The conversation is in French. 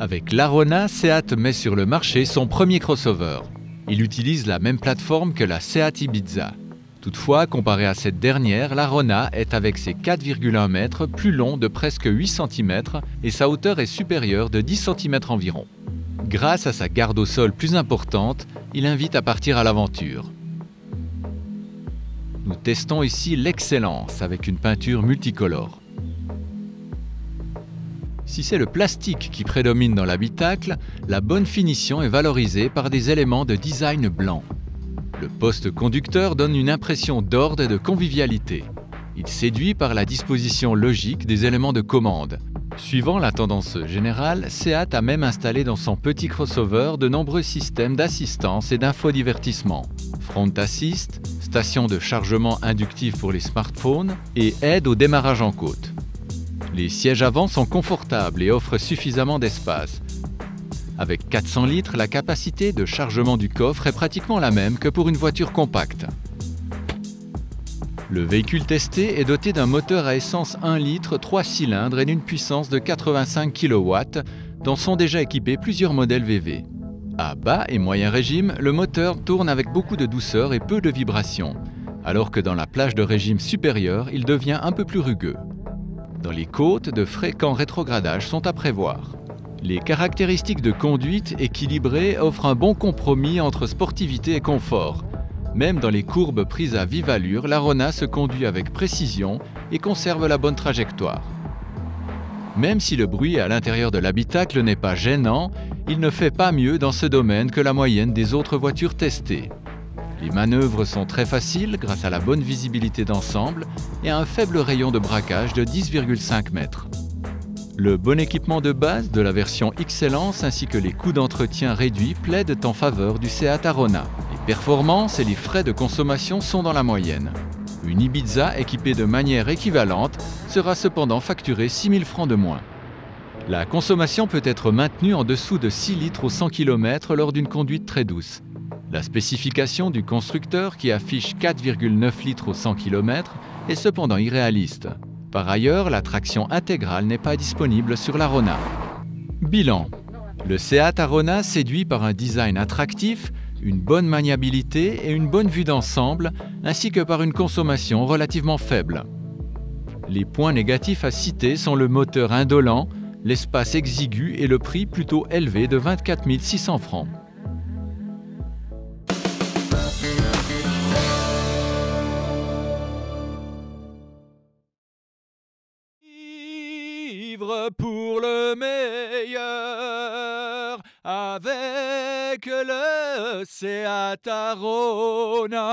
Avec l'Arona, Seat met sur le marché son premier crossover. Il utilise la même plateforme que la Seat Ibiza. Toutefois, comparé à cette dernière, l'Arona est avec ses 4,1 mètres plus long de presque 8 cm et sa hauteur est supérieure de 10 cm environ. Grâce à sa garde au sol plus importante, il invite à partir à l'aventure. Nous testons ici l'excellence avec une peinture multicolore. Si c'est le plastique qui prédomine dans l'habitacle, la bonne finition est valorisée par des éléments de design blanc. Le poste conducteur donne une impression d'ordre et de convivialité. Il séduit par la disposition logique des éléments de commande. Suivant la tendance générale, Seat a même installé dans son petit crossover de nombreux systèmes d'assistance et d'infodivertissement. Front Assist, station de chargement inductif pour les smartphones et aide au démarrage en côte. Les sièges avant sont confortables et offrent suffisamment d'espace. Avec 400 litres, la capacité de chargement du coffre est pratiquement la même que pour une voiture compacte. Le véhicule testé est doté d'un moteur à essence 1 litre 3 cylindres et d'une puissance de 85 kW, dont sont déjà équipés plusieurs modèles VV. À bas et moyen régime, le moteur tourne avec beaucoup de douceur et peu de vibrations, alors que dans la plage de régime supérieur, il devient un peu plus rugueux. Dans les côtes, de fréquents rétrogradages sont à prévoir. Les caractéristiques de conduite équilibrées offrent un bon compromis entre sportivité et confort. Même dans les courbes prises à vive allure, l'Arona se conduit avec précision et conserve la bonne trajectoire. Même si le bruit à l'intérieur de l'habitacle n'est pas gênant, il ne fait pas mieux dans ce domaine que la moyenne des autres voitures testées. Les manœuvres sont très faciles grâce à la bonne visibilité d'ensemble et à un faible rayon de braquage de 10,5 mètres. Le bon équipement de base de la version Excellence ainsi que les coûts d'entretien réduits plaident en faveur du Seat Arona. Les performances et les frais de consommation sont dans la moyenne. Une Ibiza équipée de manière équivalente sera cependant facturée 6 000 francs de moins. La consommation peut être maintenue en dessous de 6 litres au 100 km lors d'une conduite très douce. La spécification du constructeur, qui affiche 4,9 litres au 100 km, est cependant irréaliste. Par ailleurs, la traction intégrale n'est pas disponible sur l'Arona. Bilan. Le Seat Arona séduit par un design attractif, une bonne maniabilité et une bonne vue d'ensemble, ainsi que par une consommation relativement faible. Les points négatifs à citer sont le moteur indolent, l'espace exigu et le prix plutôt élevé de 24 600 francs. Pour le meilleur avec le Seat Arona.